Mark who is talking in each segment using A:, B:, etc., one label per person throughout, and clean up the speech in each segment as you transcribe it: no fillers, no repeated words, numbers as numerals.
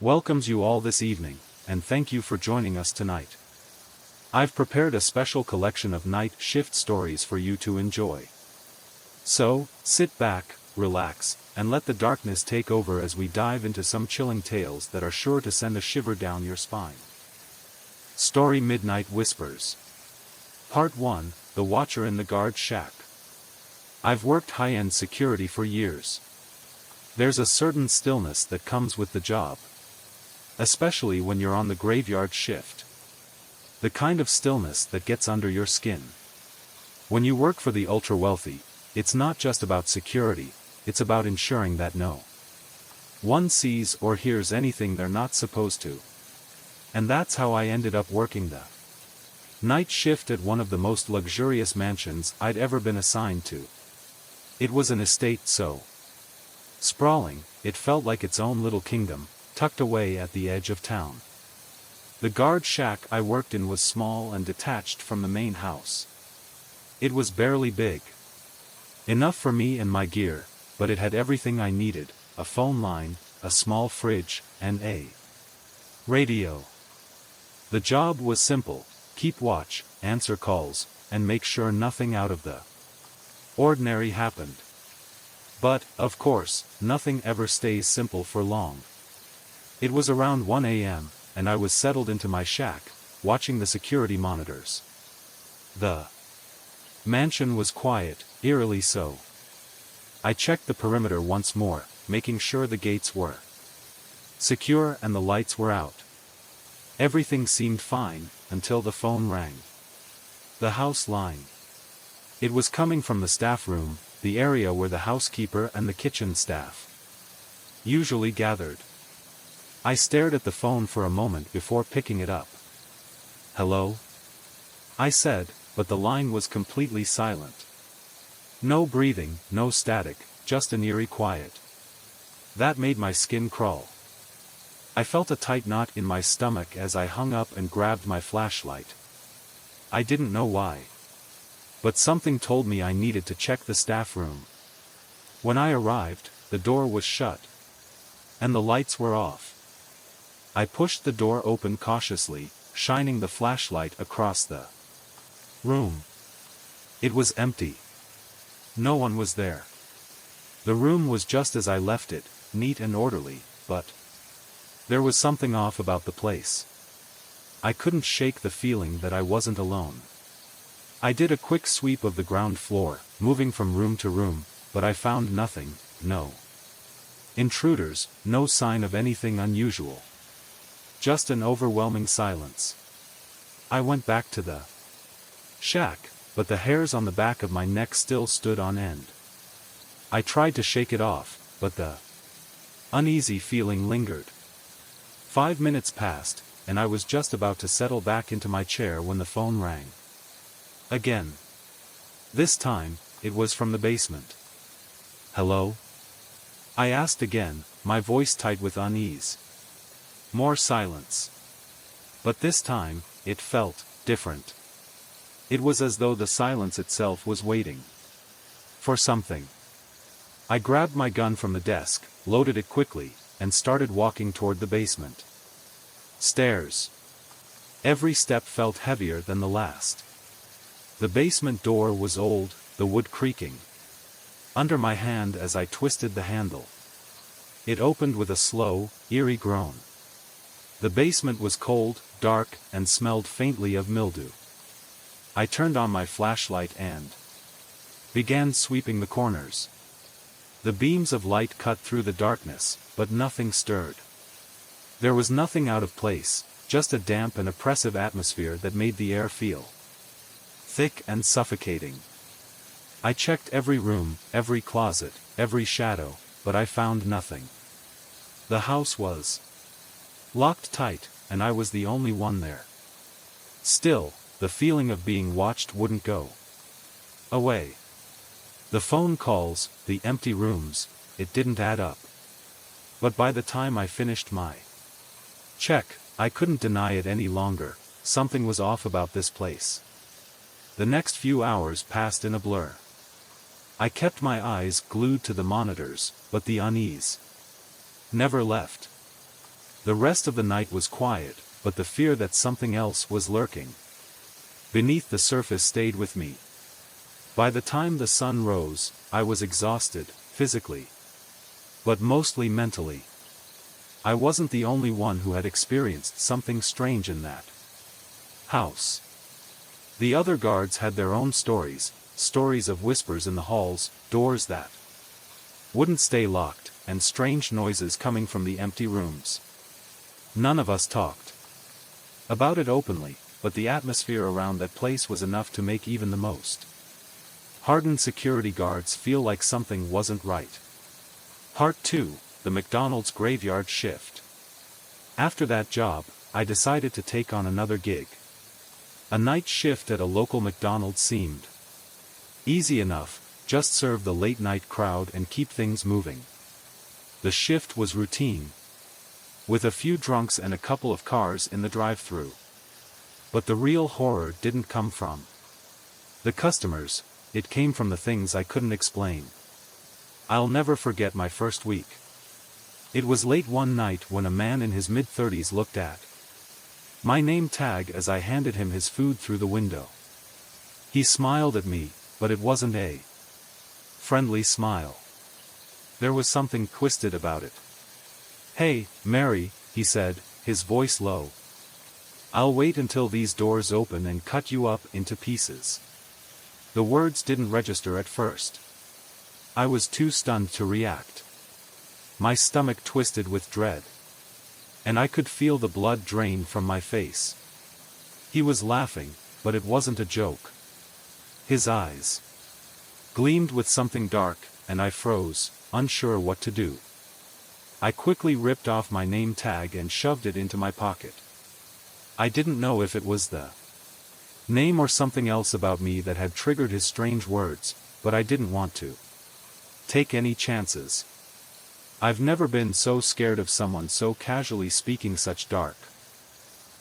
A: welcomes you all this evening, and thank you for joining us tonight. I've prepared a special collection of night shift stories for you to enjoy. So, sit back, relax, and let the darkness take over as we dive into some chilling tales that are sure to send a shiver down your spine. Story Midnight Whispers. Part 1, The Watcher in the Guard Shack. I've worked high-end security for years. There's a certain stillness that comes with the job. Especially when you're on the graveyard shift. The kind of stillness that gets under your skin. When you work for the ultra-wealthy, it's not just about security, it's about ensuring that no one sees or hears anything they're not supposed to. And that's how I ended up working the night shift at one of the most luxurious mansions I'd ever been assigned to. It was an estate so sprawling, it felt like its own little kingdom, tucked away at the edge of town. The guard shack I worked in was small and detached from the main house. It was barely big. Enough for me and my gear, but it had everything I needed, a phone line, a small fridge, and a radio. The job was simple: keep watch, answer calls, and make sure nothing out of the ordinary happened. But, of course, nothing ever stays simple for long. It was around 1 a.m., and I was settled into my shack, watching the security monitors. The mansion was quiet, eerily so. I checked the perimeter once more, making sure the gates were secure and the lights were out. Everything seemed fine, until the phone rang. The house line. It was coming from the staff room, the area where the housekeeper and the kitchen staff usually gathered. I stared at the phone for a moment before picking it up. "Hello?" I said, but the line was completely silent. No breathing, no static, just an eerie quiet. That made my skin crawl. I felt a tight knot in my stomach as I hung up and grabbed my flashlight. I didn't know why. But something told me I needed to check the staff room. When I arrived, the door was shut. And the lights were off. I pushed the door open cautiously, shining the flashlight across the room. It was empty. No one was there. The room was just as I left it, neat and orderly, but there was something off about the place. I couldn't shake the feeling that I wasn't alone. I did a quick sweep of the ground floor, moving from room to room, but I found nothing, no intruders, no sign of anything unusual. Just an overwhelming silence. I went back to the shack, but the hairs on the back of my neck still stood on end. I tried to shake it off, but the uneasy feeling lingered. 5 minutes passed, and I was just about to settle back into my chair when the phone rang. Again. This time, it was from the basement. "Hello?" I asked again, my voice tight with unease. More silence. But this time, it felt different. It was as though the silence itself was waiting for something. I grabbed my gun from the desk, loaded it quickly, and started walking toward the basement. Stairs. Every step felt heavier than the last. The basement door was old, the wood creaking under my hand as I twisted the handle. It opened with a slow, eerie groan. The basement was cold, dark, and smelled faintly of mildew. I turned on my flashlight and began sweeping the corners. The beams of light cut through the darkness, but nothing stirred. There was nothing out of place, just a damp and oppressive atmosphere that made the air feel thick and suffocating. I checked every room, every closet, every shadow, but I found nothing. The house was locked tight, and I was the only one there. Still, the feeling of being watched wouldn't go away. The phone calls, the empty rooms, it didn't add up. But by the time I finished my check, I couldn't deny it any longer. Something was off about this place. The next few hours passed in a blur. I kept my eyes glued to the monitors, but the unease never left. The rest of the night was quiet, but the fear that something else was lurking beneath the surface stayed with me. By the time the sun rose, I was exhausted, physically, but mostly mentally. I wasn't the only one who had experienced something strange in that house. The other guards had their own stories, stories of whispers in the halls, doors that wouldn't stay locked, and strange noises coming from the empty rooms. None of us talked about it openly, but the atmosphere around that place was enough to make even the most hardened security guards feel like something wasn't right. Part 2, the McDonald's graveyard shift. After that job, I decided to take on another gig. A night shift at a local McDonald's seemed easy enough, just serve the late-night crowd and keep things moving. The shift was routine, with a few drunks and a couple of cars in the drive-thru. But the real horror didn't come from the customers, it came from the things I couldn't explain. I'll never forget my first week. It was late one night when a man in his mid-30s looked at my name tag as I handed him his food through the window. He smiled at me, but it wasn't a friendly smile. There was something twisted about it. "Hey, Mary," he said, his voice low. "I'll wait until these doors open and cut you up into pieces." The words didn't register at first. I was too stunned to react. My stomach twisted with dread, and I could feel the blood drain from my face. He was laughing, but it wasn't a joke. His eyes gleamed with something dark, and I froze, unsure what to do. I quickly ripped off my name tag and shoved it into my pocket. I didn't know if it was the name or something else about me that had triggered his strange words, but I didn't want to take any chances. I've never been so scared of someone so casually speaking such dark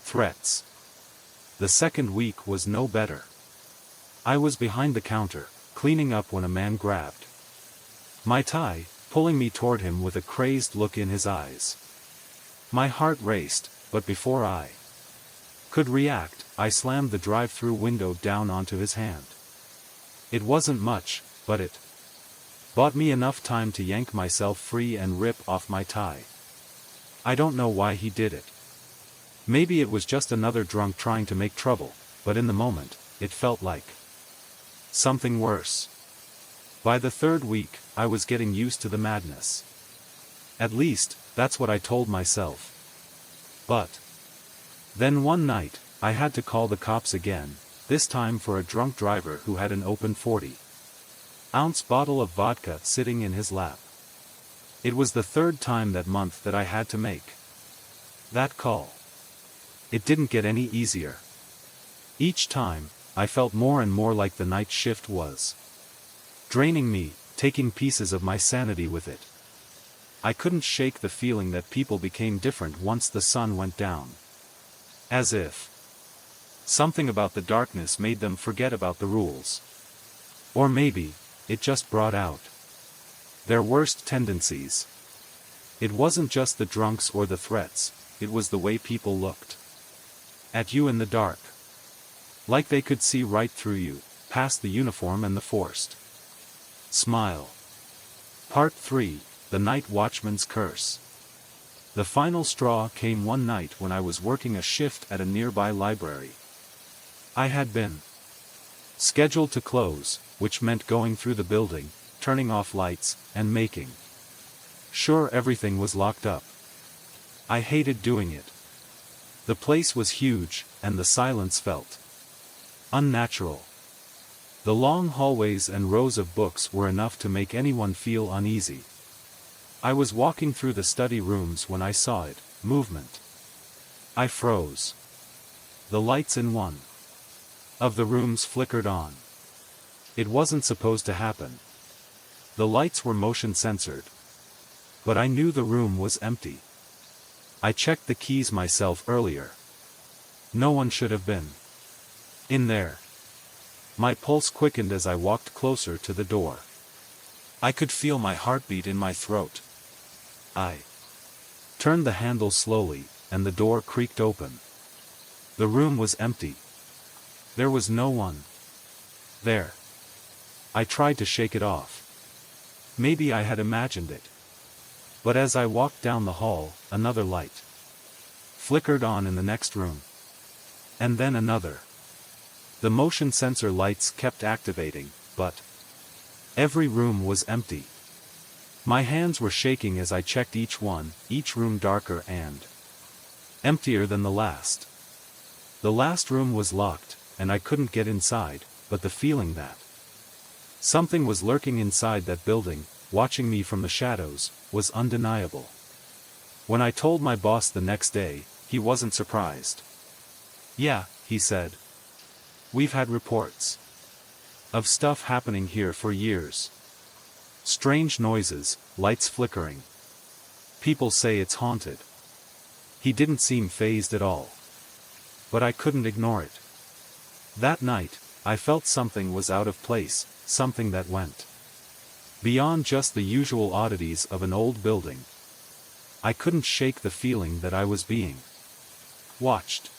A: threats. The second week was no better. I was behind the counter, cleaning up when a man grabbed my tie, pulling me toward him with a crazed look in his eyes. My heart raced, but before I could react, I slammed the drive-thru window down onto his hand. It wasn't much, but it bought me enough time to yank myself free and rip off my tie. I don't know why he did it. Maybe it was just another drunk trying to make trouble, but in the moment, it felt like something worse. By the third week, I was getting used to the madness. At least, that's what I told myself. But then one night, I had to call the cops again, this time for a drunk driver who had an open 40-ounce bottle of vodka sitting in his lap. It was the third time that month that I had to make that call. It didn't get any easier. Each time, I felt more and more like the night shift was draining me, taking pieces of my sanity with it. I couldn't shake the feeling that people became different once the sun went down. As if something about the darkness made them forget about the rules. Or maybe, it just brought out their worst tendencies. It wasn't just the drunks or the threats, it was the way people looked at you in the dark. Like they could see right through you, past the uniform and the forced smile. Part 3, the Night Watchman's Curse. The final straw came one night when I was working a shift at a nearby library. I had been scheduled to close, which meant going through the building, turning off lights, and making sure everything was locked up. I hated doing it. The place was huge, and the silence felt unnatural. The long hallways and rows of books were enough to make anyone feel uneasy. I was walking through the study rooms when I saw it, movement. I froze. The lights in one of the rooms flickered on. It wasn't supposed to happen. The lights were motion censored. But I knew the room was empty. I checked the keys myself earlier. No one should have been in there. My pulse quickened as I walked closer to the door. I could feel my heartbeat in my throat. I turned the handle slowly, and the door creaked open. The room was empty. There was no one there. I tried to shake it off. Maybe I had imagined it. But as I walked down the hall, another light flickered on in the next room. And then another. The motion sensor lights kept activating, but every room was empty. My hands were shaking as I checked each one, each room darker and emptier than the last. The last room was locked, and I couldn't get inside, but the feeling that something was lurking inside that building, watching me from the shadows, was undeniable. When I told my boss the next day, he wasn't surprised. "Yeah," he said. "We've had reports of stuff happening here for years. Strange noises, lights flickering. People say it's haunted." He didn't seem fazed at all. But I couldn't ignore it. That night, I felt something was out of place, something that went beyond just the usual oddities of an old building. I couldn't shake the feeling that I was being watched.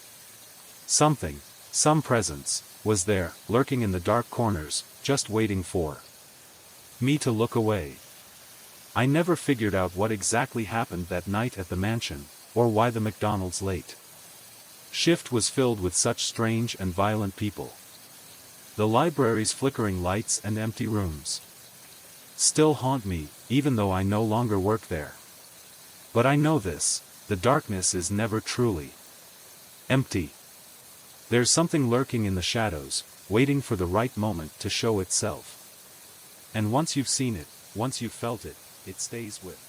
A: Something, some presence, was there, lurking in the dark corners, just waiting for me to look away. I never figured out what exactly happened that night at the mansion, or why the McDonald's late shift was filled with such strange and violent people. The library's flickering lights and empty rooms still haunt me, even though I no longer work there. But I know this: the darkness is never truly empty. There's something lurking in the shadows, waiting for the right moment to show itself. And once you've seen it, once you've felt it, it stays with.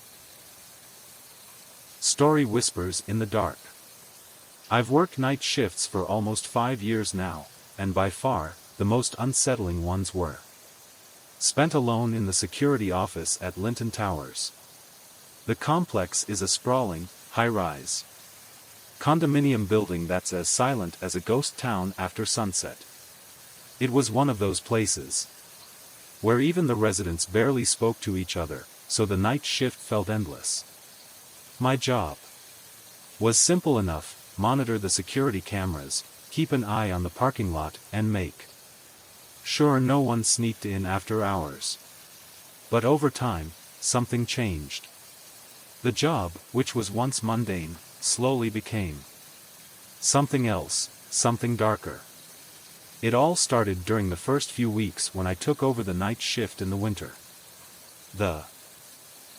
A: Story whispers in the dark. I've worked night shifts for almost 5 years now, and by far, the most unsettling ones were spent alone in the security office at Linton Towers. The complex is a sprawling, high-rise condominium building that's as silent as a ghost town after sunset. It was one of those places where even the residents barely spoke to each other, so the night shift felt endless. My job was simple enough: monitor the security cameras, keep an eye on the parking lot, and make sure no one sneaked in after hours. But over time, something changed. The job, which was once mundane, slowly became something else, something darker. It all started during the first few weeks when I took over the night shift in the winter. The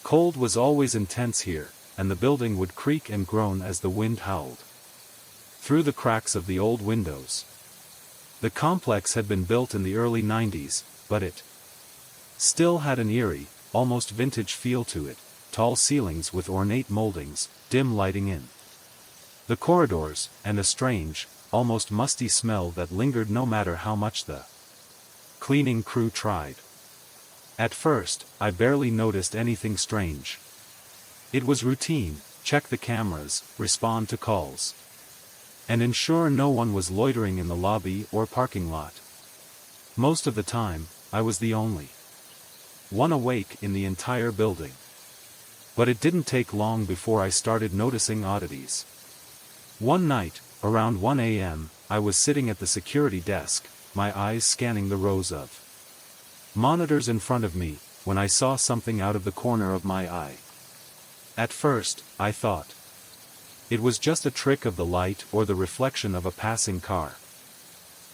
A: cold was always intense here, and the building would creak and groan as the wind howled through the cracks of the old windows. The complex had been built in the early 90s, but it still had an eerie, almost vintage feel to it: tall ceilings with ornate moldings, dim lighting in the corridors, and a strange, almost musty smell that lingered no matter how much the cleaning crew tried. At first, I barely noticed anything strange. It was routine: check the cameras, respond to calls, and ensure no one was loitering in the lobby or parking lot. Most of the time, I was the only one awake in the entire building. But it didn't take long before I started noticing oddities. One night, around 1 a.m., I was sitting at the security desk, my eyes scanning the rows of monitors in front of me, when I saw something out of the corner of my eye. At first, I thought it was just a trick of the light or the reflection of a passing car.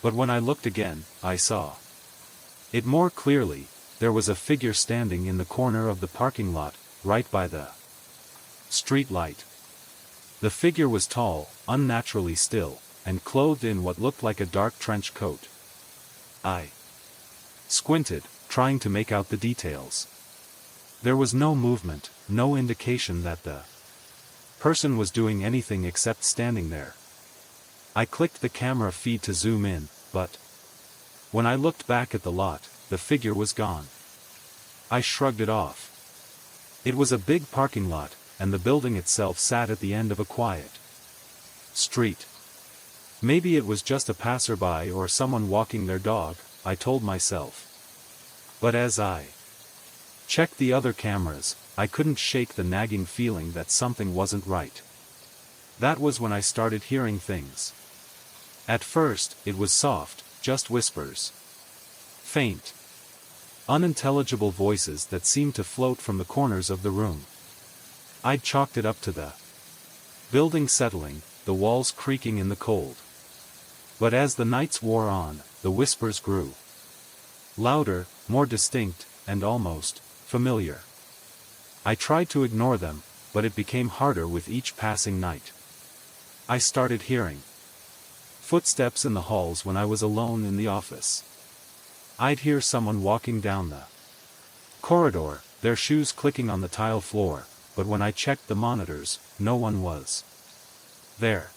A: But when I looked again, I saw it more clearly. There was a figure standing in the corner of the parking lot, right by the street light. The figure was tall, unnaturally still, and clothed in what looked like a dark trench coat. I squinted, trying to make out the details. There was no movement, no indication that the person was doing anything except standing there. I clicked the camera feed to zoom in, but when I looked back at the lot, the figure was gone. I shrugged it off. It was a big parking lot, and the building itself sat at the end of a quiet street. Maybe it was just a passerby or someone walking their dog, I told myself. But as I checked the other cameras, I couldn't shake the nagging feeling that something wasn't right. That was when I started hearing things. At first, it was soft, just whispers. Faint, unintelligible voices that seemed to float from the corners of the room. I'd chalked it up to the building settling, the walls creaking in the cold. But as the nights wore on, the whispers grew louder, more distinct, and almost familiar. I tried to ignore them, but it became harder with each passing night. I started hearing footsteps in the halls when I was alone in the office. I'd hear someone walking down the corridor, their shoes clicking on the tile floor, but when I checked the monitors, no one was there.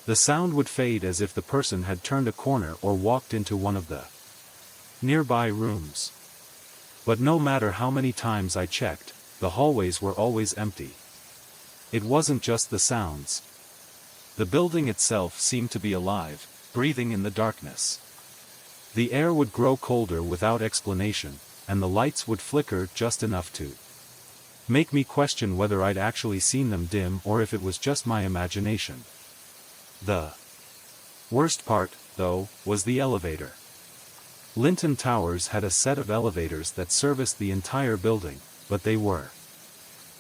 A: The sound would fade as if the person had turned a corner or walked into one of the nearby rooms. But no matter how many times I checked, the hallways were always empty. It wasn't just the sounds. The building itself seemed to be alive, breathing in the darkness. The air would grow colder without explanation, and the lights would flicker just enough to make me question whether I'd actually seen them dim or if it was just my imagination. The worst part, though, was the elevator. Linton Towers had a set of elevators that serviced the entire building, but they were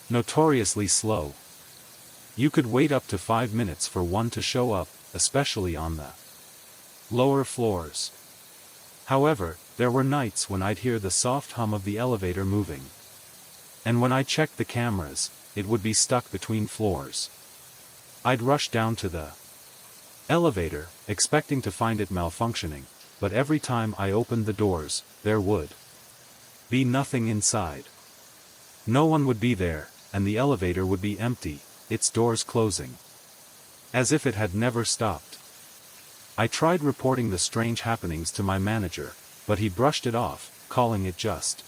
A: notoriously slow. You could wait up to 5 minutes for one to show up, especially on the lower floors. However, there were nights when I'd hear the soft hum of the elevator moving. And when I checked the cameras, it would be stuck between floors. I'd rush down to the elevator, expecting to find it malfunctioning, but every time I opened the doors, there would be nothing inside. No one would be there, and the elevator would be empty, its doors closing. As if it had never stopped. I tried reporting the strange happenings to my manager, but he brushed it off, calling it just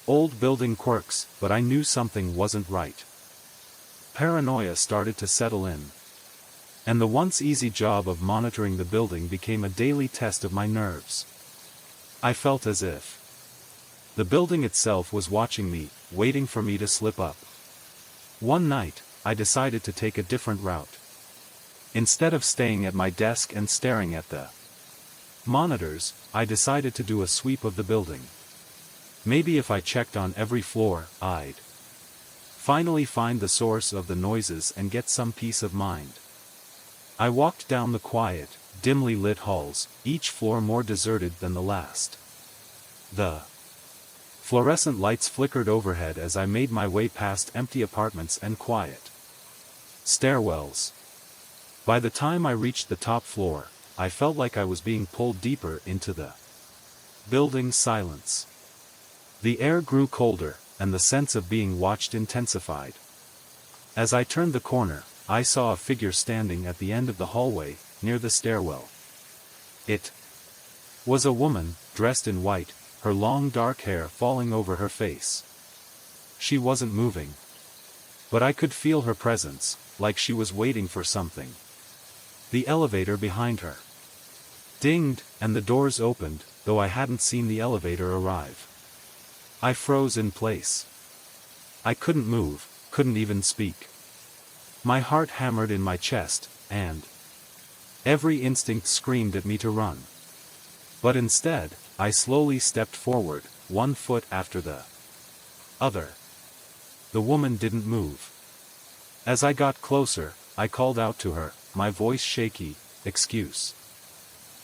A: old building quirks, but I knew something wasn't right. Paranoia started to settle in. And the once easy job of monitoring the building became a daily test of my nerves. I felt as if the building itself was watching me, waiting for me to slip up. One night, I decided to take a different route. Instead of staying at my desk and staring at the monitors, I decided to do a sweep of the building. Maybe if I checked on every floor, I'd finally find the source of the noises and get some peace of mind. I walked down the quiet, dimly lit halls, each floor more deserted than the last. The fluorescent lights flickered overhead as I made my way past empty apartments and quiet stairwells. By the time I reached the top floor, I felt like I was being pulled deeper into the building's silence. The air grew colder, and the sense of being watched intensified. As I turned the corner, I saw a figure standing at the end of the hallway, near the stairwell. It was a woman, dressed in white, her long dark hair falling over her face. She wasn't moving. But I could feel her presence, like she was waiting for something. The elevator behind her dinged, and the doors opened, though I hadn't seen the elevator arrive. I froze in place. I couldn't move, couldn't even speak. My heart hammered in my chest, and every instinct screamed at me to run. But instead, I slowly stepped forward, one foot after the other. The woman didn't move. As I got closer, I called out to her, my voice shaky, "Excuse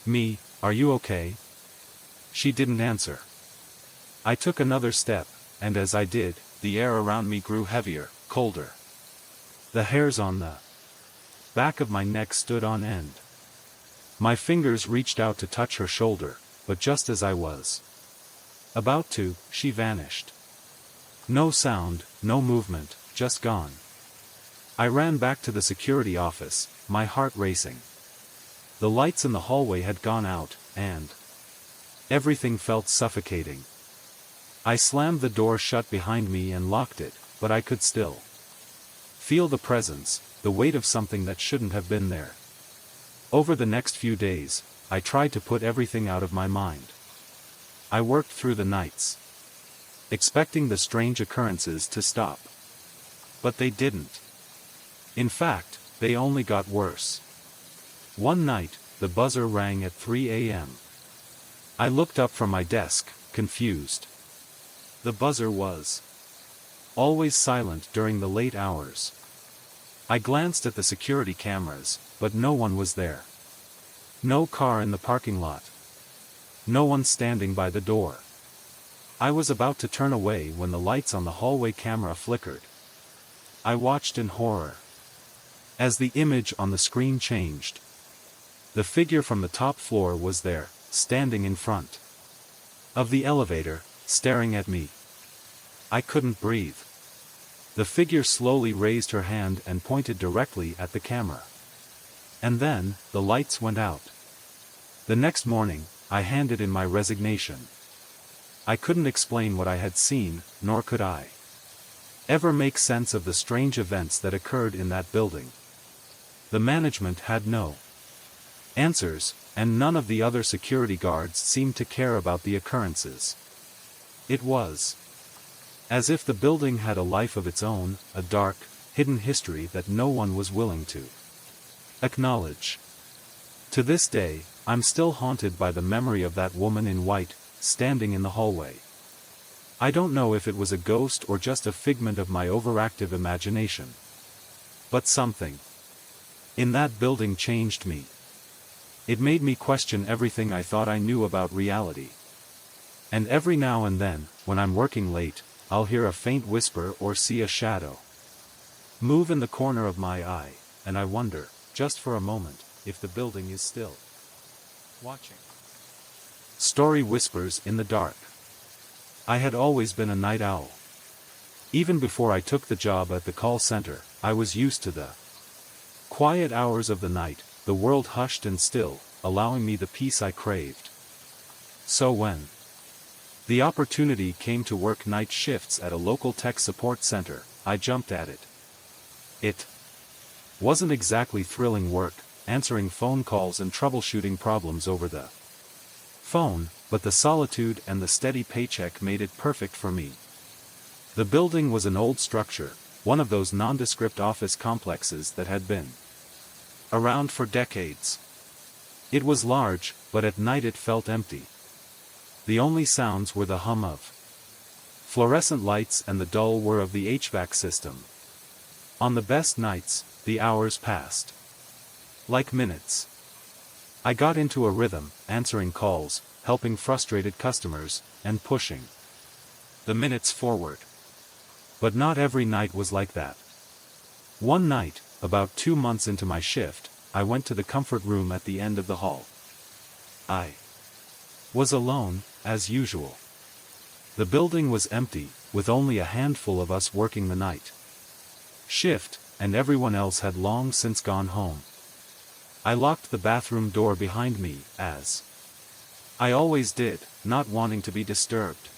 A: me, are you okay?" She didn't answer. I took another step, and as I did, the air around me grew heavier, colder. The hairs on the back of my neck stood on end. My fingers reached out to touch her shoulder, but just as I was about to, she vanished. No sound, no movement, just gone. I ran back to the security office, my heart racing. The lights in the hallway had gone out, and everything felt suffocating. I slammed the door shut behind me and locked it, but I could still feel the presence, the weight of something that shouldn't have been there. Over the next few days, I tried to put everything out of my mind. I worked through the nights, expecting the strange occurrences to stop. But they didn't. In fact, they only got worse. One night, the buzzer rang at 3 a.m. I looked up from my desk, confused. The buzzer was always silent during the late hours. I glanced at the security cameras, but no one was there. No car in the parking lot. No one standing by the door. I was about to turn away when the lights on the hallway camera flickered. I watched in horror. As the image on the screen changed, the figure from the top floor was there, standing in front of the elevator, staring at me. I couldn't breathe. The figure slowly raised her hand and pointed directly at the camera. And then, the lights went out. The next morning, I handed in my resignation. I couldn't explain what I had seen, nor could I ever make sense of the strange events that occurred in that building. The management had no answers, and none of the other security guards seemed to care about the occurrences. It was as if the building had a life of its own, a dark, hidden history that no one was willing to acknowledge. To this day, I'm still haunted by the memory of that woman in white, standing in the hallway. I don't know if it was a ghost or just a figment of my overactive imagination. But something in that building changed me. It made me question everything I thought I knew about reality. And every now and then, when I'm working late, I'll hear a faint whisper or see a shadow move in the corner of my eye, and I wonder, just for a moment, if the building is still watching. Story Whispers in the Dark. I had always been a night owl. Even before I took the job at the call center, I was used to the quiet hours of the night, the world hushed and still, allowing me the peace I craved. So when the opportunity came to work night shifts at a local tech support center, I jumped at it. It wasn't exactly thrilling work, answering phone calls and troubleshooting problems over the phone, but the solitude and the steady paycheck made it perfect for me. The building was an old structure, one of those nondescript office complexes that had been around for decades. It was large, but at night it felt empty. The only sounds were the hum of fluorescent lights and the dull whir of the HVAC system. On the best nights, the hours passed like minutes. I got into a rhythm, answering calls, helping frustrated customers, and pushing the minutes forward. But not every night was like that. One night, about 2 months into my shift, I went to the comfort room at the end of the hall. I was alone, as usual. The building was empty, with only a handful of us working the night shift, and everyone else had long since gone home. I locked the bathroom door behind me, as I always did, not wanting to be disturbed.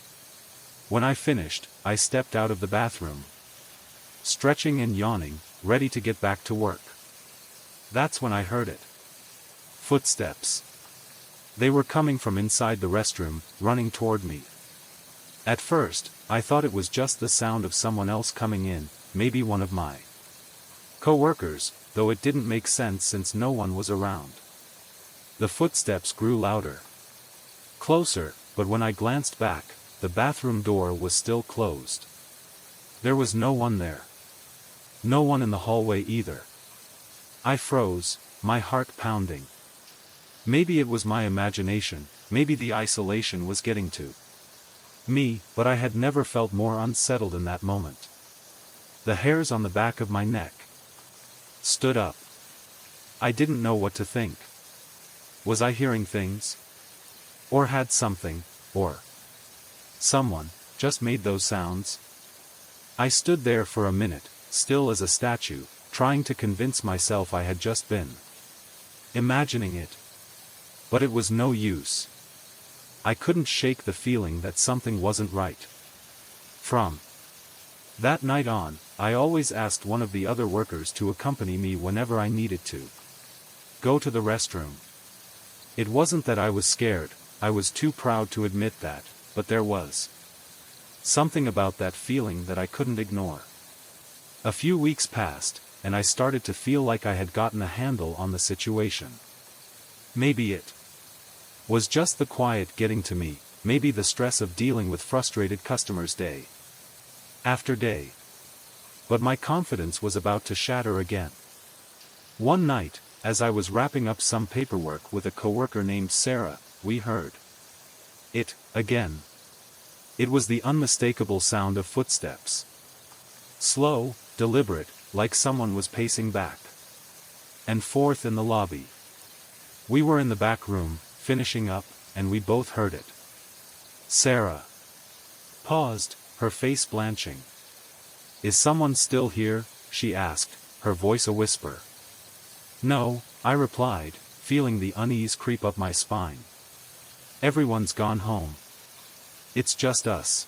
A: When I finished, I stepped out of the bathroom, stretching and yawning, ready to get back to work. That's when I heard it. Footsteps. They were coming from inside the restroom, running toward me. At first, I thought it was just the sound of someone else coming in, maybe one of my co-workers, though it didn't make sense since no one was around. The footsteps grew louder, closer, but when I glanced back, the bathroom door was still closed. There was no one there. No one in the hallway either. I froze, my heart pounding. Maybe it was my imagination, maybe the isolation was getting to me, but I had never felt more unsettled in that moment. The hairs on the back of my neck stood up. I didn't know what to think. Was I hearing things? Or had something, or someone, just made those sounds? I stood there for a minute, still as a statue, trying to convince myself I had just been imagining it. But it was no use. I couldn't shake the feeling that something wasn't right. From that night on, I always asked one of the other workers to accompany me whenever I needed to go to the restroom. It wasn't that I was scared, I was too proud to admit that, but there was something about that feeling that I couldn't ignore. A few weeks passed, and I started to feel like I had gotten a handle on the situation. Maybe it was just the quiet getting to me, maybe the stress of dealing with frustrated customers day after day. But my confidence was about to shatter again. One night, as I was wrapping up some paperwork with a coworker named Sarah, we heard it again. It was the unmistakable sound of footsteps. Slow, deliberate, like someone was pacing back and forth in the lobby. We were in the back room, finishing up, and we both heard it. Sarah paused, her face blanching. "Is someone still here?" she asked, her voice a whisper. "No," I replied, feeling the unease creep up my spine. "Everyone's gone home. It's just us."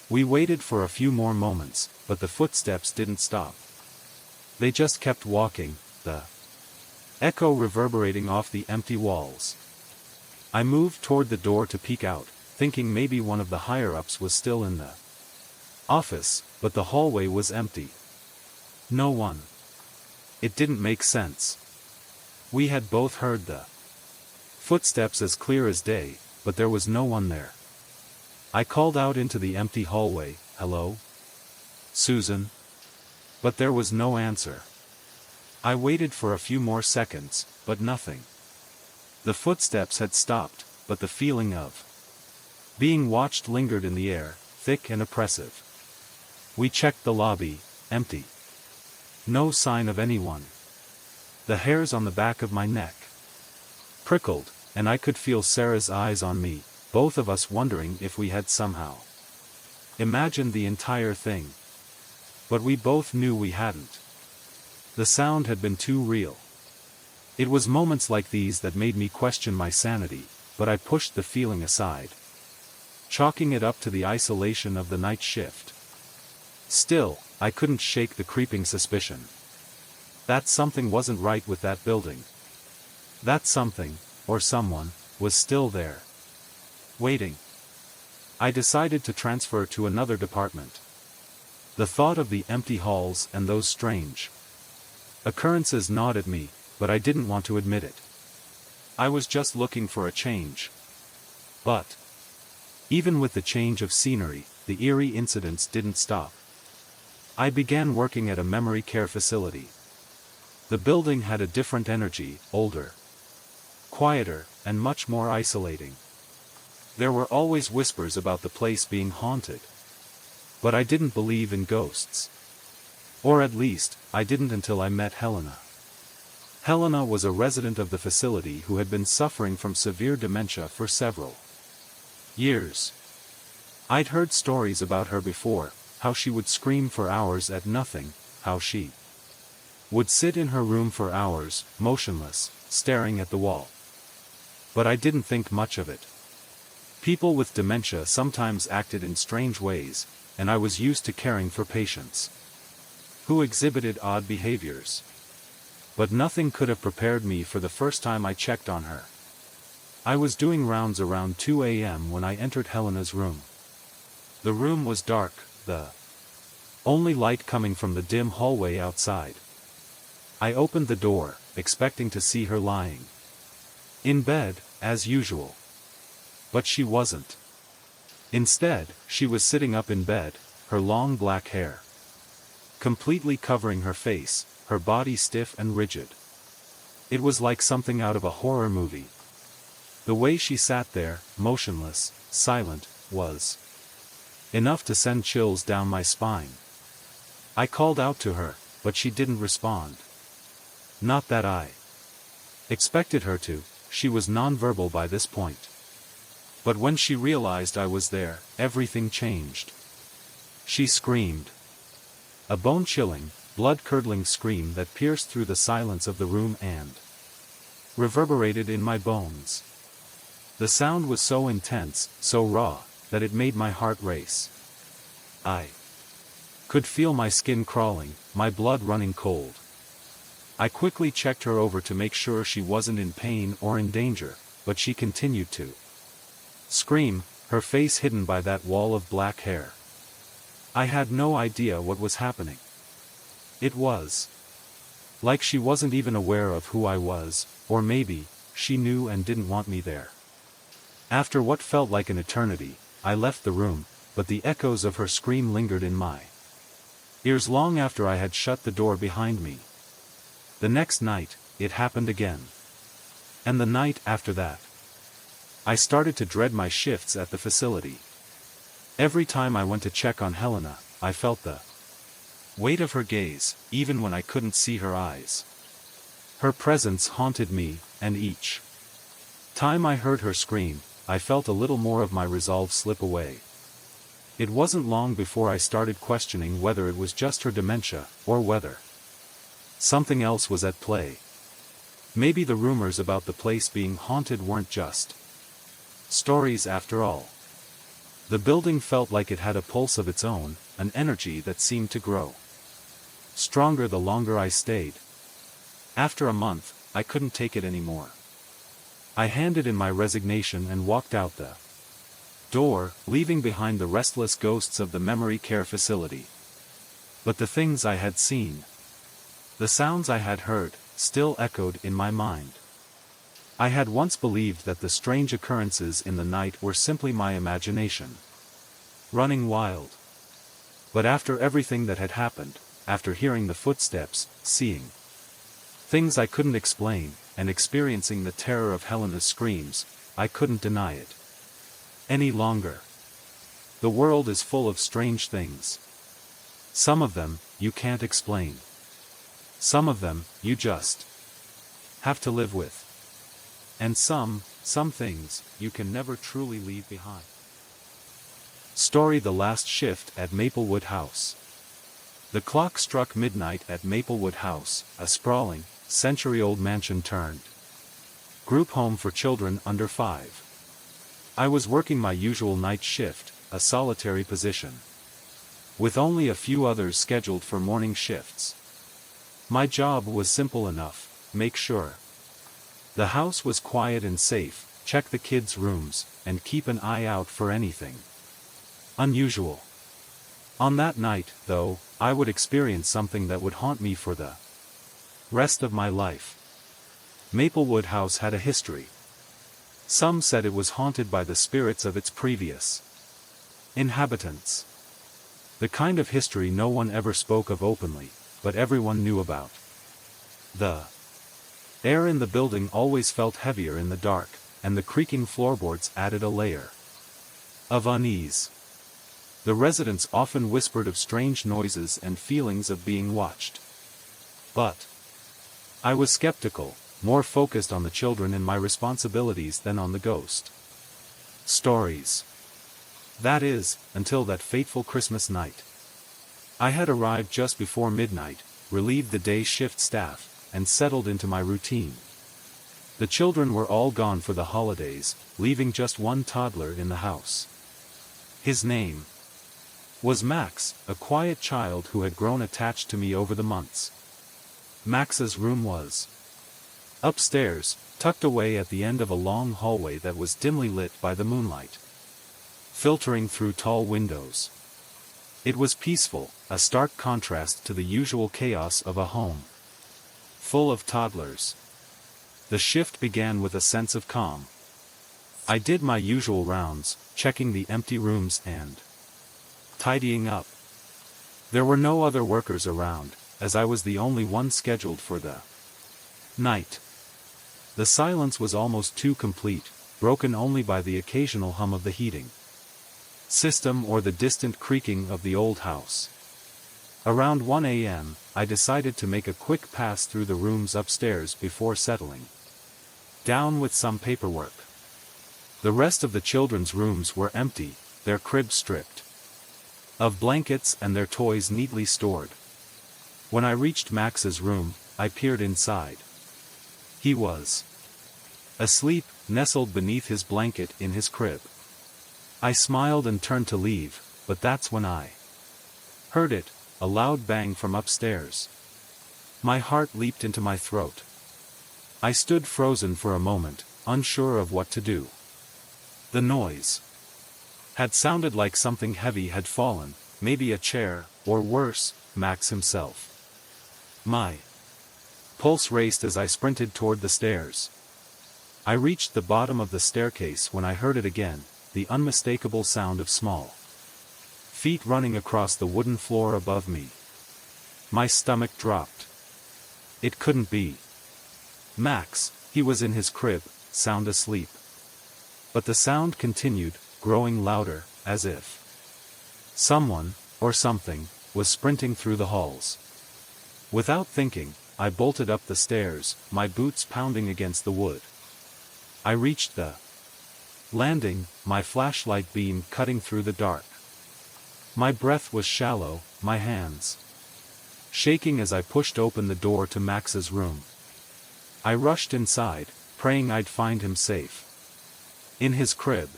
A: We waited for a few more moments, but the footsteps didn't stop. They just kept walking, the echo reverberating off the empty walls. I moved toward the door to peek out, thinking maybe one of the higher-ups was still in the office, but the hallway was empty. No one. It didn't make sense. We had both heard the footsteps as clear as day, but there was no one there. I called out into the empty hallway, "Hello? Susan?" But there was no answer. I waited for a few more seconds, but nothing. The footsteps had stopped, but the feeling of being watched lingered in the air, thick and oppressive. We checked the lobby, empty. No sign of anyone. The hairs on the back of my neck prickled, and I could feel Sarah's eyes on me, both of us wondering if we had somehow imagined the entire thing. But we both knew we hadn't. The sound had been too real. It was moments like these that made me question my sanity, but I pushed the feeling aside, chalking it up to the isolation of the night shift. Still, I couldn't shake the creeping suspicion that something wasn't right with that building. That something, or someone, was still there, waiting. I decided to transfer to another department. The thought of the empty halls and those strange occurrences gnawed at me, but I didn't want to admit it. I was just looking for a change. But even with the change of scenery, the eerie incidents didn't stop. I began working at a memory care facility. The building had a different energy, older, quieter, and much more isolating. There were always whispers about the place being haunted. But I didn't believe in ghosts. Or at least, I didn't until I met Helena. Helena was a resident of the facility who had been suffering from severe dementia for several years. I'd heard stories about her before, how she would scream for hours at nothing, how she would sit in her room for hours, motionless, staring at the wall. But I didn't think much of it. People with dementia sometimes acted in strange ways, and I was used to caring for patients who exhibited odd behaviors. But nothing could have prepared me for the first time I checked on her. I was doing rounds around 2 a.m. when I entered Helena's room. The room was dark, the only light coming from the dim hallway outside. I opened the door, expecting to see her lying in bed, as usual. But she wasn't. Instead, she was sitting up in bed, her long black hair completely covering her face, her body stiff and rigid. It was like something out of a horror movie. The way she sat there, motionless, silent, was enough to send chills down my spine. I called out to her, but she didn't respond. Not that I expected her to. She was nonverbal by this point. But when she realized I was there, everything changed. She screamed. A bone-chilling, blood-curdling scream that pierced through the silence of the room and reverberated in my bones. The sound was so intense, so raw, that it made my heart race. I could feel my skin crawling, my blood running cold. I quickly checked her over to make sure she wasn't in pain or in danger, but she continued to scream, her face hidden by that wall of black hair. I had no idea what was happening. It was like she wasn't even aware of who I was, or maybe, she knew and didn't want me there. After what felt like an eternity, I left the room, but the echoes of her scream lingered in my ears long after I had shut the door behind me. The next night, it happened again. And the night after that. I started to dread my shifts at the facility. Every time I went to check on Helena, I felt the weight of her gaze, even when I couldn't see her eyes. Her presence haunted me, and each time I heard her scream, I felt a little more of my resolve slip away. It wasn't long before I started questioning whether it was just her dementia, or whether something else was at play. Maybe the rumors about the place being haunted weren't just stories after all. The building felt like it had a pulse of its own, an energy that seemed to grow stronger the longer I stayed. After a month, I couldn't take it anymore. I handed in my resignation and walked out the door, leaving behind the restless ghosts of the memory care facility. But the things I had seen, the sounds I had heard, still echoed in my mind. I had once believed that the strange occurrences in the night were simply my imagination running wild. But after everything that had happened, after hearing the footsteps, seeing things I couldn't explain, and experiencing the terror of Helena's screams, I couldn't deny it any longer. The world is full of strange things. Some of them, you can't explain. Some of them, you just have to live with. And some things, you can never truly leave behind. Story: The Last Shift at Maplewood House. The clock struck midnight at Maplewood House, a sprawling, century-old mansion turned group home for children under 5. I was working my usual night shift, a solitary position, with only a few others scheduled for morning shifts. My job was simple enough: make sure the house was quiet and safe, check the kids' rooms, and keep an eye out for anything unusual. On that night, though, I would experience something that would haunt me for the rest of my life. Maplewood House had a history. Some said it was haunted by the spirits of its previous inhabitants. The kind of history no one ever spoke of openly, but everyone knew about. The air in the building always felt heavier in the dark, and the creaking floorboards added a layer of unease. The residents often whispered of strange noises and feelings of being watched. But I was skeptical, more focused on the children and my responsibilities than on the ghost stories. That is, until that fateful Christmas night. I had arrived just before midnight, relieved the day shift staff, and settled into my routine. The children were all gone for the holidays, leaving just one toddler in the house. His name was Max, a quiet child who had grown attached to me over the months. Max's room was upstairs, tucked away at the end of a long hallway that was dimly lit by the moonlight filtering through tall windows. It was peaceful, a stark contrast to the usual chaos of a home full of toddlers. The shift began with a sense of calm. I did my usual rounds, checking the empty rooms and tidying up. There were no other workers around, as I was the only one scheduled for the night. The silence was almost too complete, broken only by the occasional hum of the heating system or the distant creaking of the old house. Around 1 a.m., I decided to make a quick pass through the rooms upstairs before settling down with some paperwork. The rest of the children's rooms were empty, their cribs stripped of blankets and their toys neatly stored. When I reached Max's room, I peered inside. He was asleep, nestled beneath his blanket in his crib. I smiled and turned to leave, but that's when I heard it, a loud bang from upstairs. My heart leaped into my throat. I stood frozen for a moment, unsure of what to do. The noise Had sounded like something heavy had fallen, maybe a chair, or worse, Max himself. My pulse raced as I sprinted toward the stairs. I reached the bottom of the staircase when I heard it again, the unmistakable sound of small feet running across the wooden floor above me. My stomach dropped. It couldn't be Max. He was in his crib, sound asleep. But the sound continued, growing louder, as if someone, or something, was sprinting through the halls. Without thinking, I bolted up the stairs, my boots pounding against the wood. I reached the landing, my flashlight beam cutting through the dark. My breath was shallow, my hands shaking as I pushed open the door to Max's room. I rushed inside, praying I'd find him safe in his crib.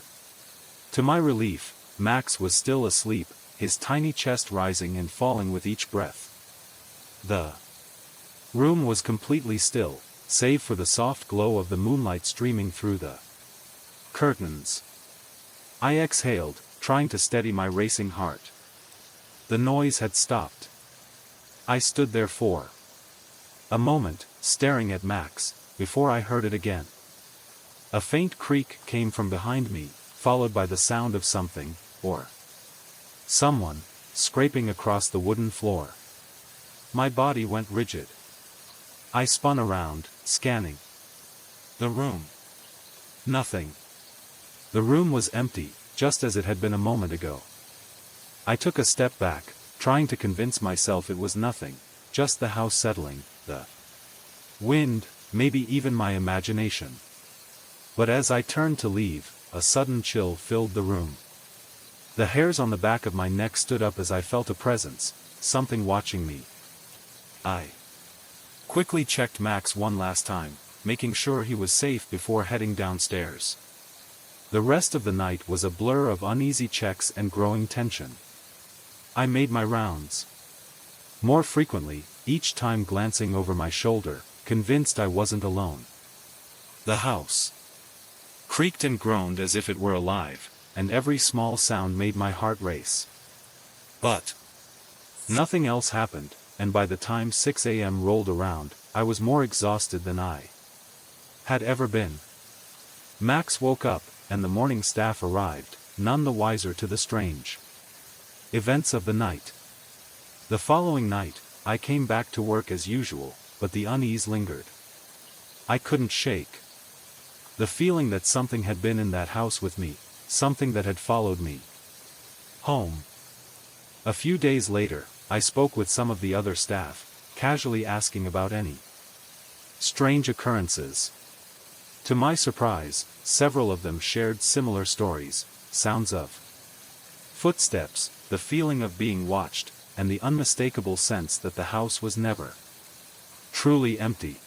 A: To my relief, Max was still asleep, his tiny chest rising and falling with each breath. The room was completely still, save for the soft glow of the moonlight streaming through the curtains. I exhaled, trying to steady my racing heart. The noise had stopped. I stood there for a moment, staring at Max, before I heard it again. A faint creak came from behind me, followed by the sound of something, or someone, scraping across the wooden floor. My body went rigid. I spun around, scanning the room. Nothing. The room was empty, just as it had been a moment ago. I took a step back, trying to convince myself it was nothing, just the house settling, the wind, maybe even my imagination. But as I turned to leave, a sudden chill filled the room. The hairs on the back of my neck stood up as I felt a presence, something watching me. I quickly checked Max one last time, making sure he was safe before heading downstairs. The rest of the night was a blur of uneasy checks and growing tension. I made my rounds more frequently, each time glancing over my shoulder, convinced I wasn't alone. The house creaked and groaned as if it were alive, and every small sound made my heart race. But nothing else happened, and by the time 6 a.m. rolled around, I was more exhausted than I had ever been. Max woke up, and the morning staff arrived, none the wiser to the strange events of the night. The following night, I came back to work as usual, but the unease lingered. I couldn't shake the feeling that something had been in that house with me, something that had followed me home. A few days later, I spoke with some of the other staff, casually asking about any strange occurrences. To my surprise, several of them shared similar stories, sounds of footsteps, the feeling of being watched, and the unmistakable sense that the house was never truly empty.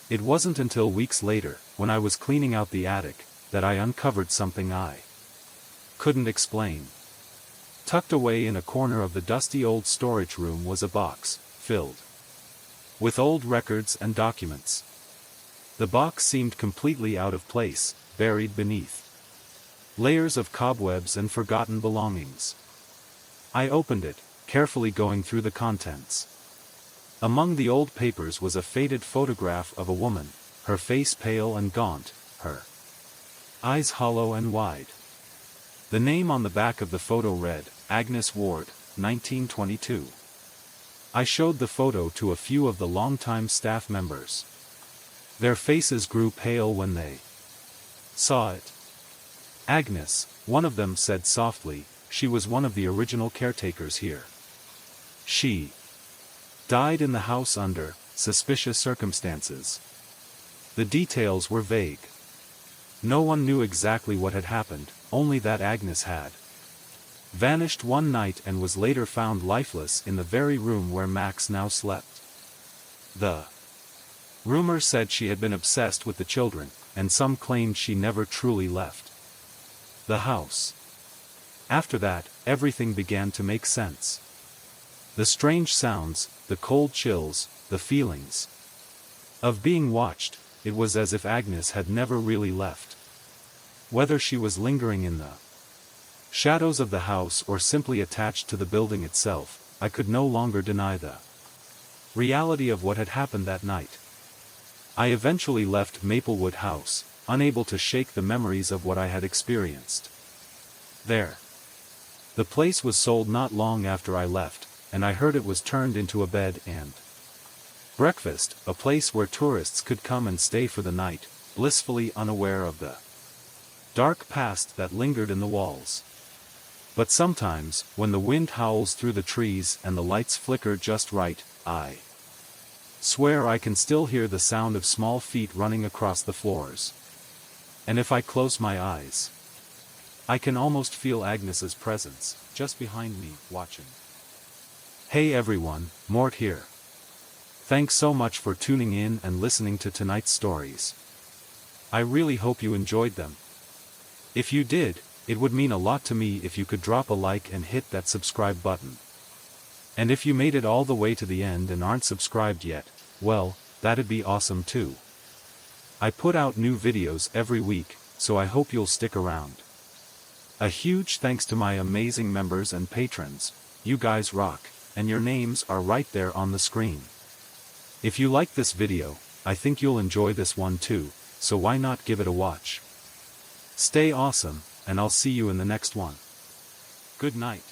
A: It wasn't until weeks later, when I was cleaning out the attic, that I uncovered something I couldn't explain. Tucked away in a corner of the dusty old storage room was a box, filled with old records and documents. The box seemed completely out of place, buried beneath layers of cobwebs and forgotten belongings. I opened it, carefully going through the contents. Among the old papers was a faded photograph of a woman, her face pale and gaunt, her eyes hollow and wide. The name on the back of the photo read, Agnes Ward, 1922. I showed the photo to a few of the longtime staff members. Their faces grew pale when they saw it. Agnes, one of them said softly, she was one of the original caretakers here. She died in the house under suspicious circumstances. The details were vague. No one knew exactly what had happened, only that Agnes had vanished one night and was later found lifeless in the very room where Max now slept. The rumor said she had been obsessed with the children, and some claimed she never truly left the house. After that, everything began to make sense. The strange sounds, the cold chills, the feelings of being watched, it was as if Agnes had never really left. Whether she was lingering in the Shadows of the house or simply attached to the building itself, I could no longer deny the reality of what had happened that night. I eventually left Maplewood House, unable to shake the memories of what I had experienced there. The place was sold not long after I left, and I heard it was turned into a bed and breakfast, a place where tourists could come and stay for the night, blissfully unaware of the dark past that lingered in the walls. But sometimes, when the wind howls through the trees and the lights flicker just right, I swear I can still hear the sound of small feet running across the floors. And if I close my eyes, I can almost feel Agnes's presence, just behind me, watching. Hey everyone, Mort here. Thanks so much for tuning in and listening to tonight's stories. I really hope you enjoyed them. If you did, it would mean a lot to me if you could drop a like and hit that subscribe button. And if you made it all the way to the end and aren't subscribed yet, well, that'd be awesome too. I put out new videos every week, so I hope you'll stick around. A huge thanks to my amazing members and patrons. You guys rock, and your names are right there on the screen. If you like this video, I think you'll enjoy this one too, so why not give it a watch? Stay awesome, and I'll see you in the next one. Good night.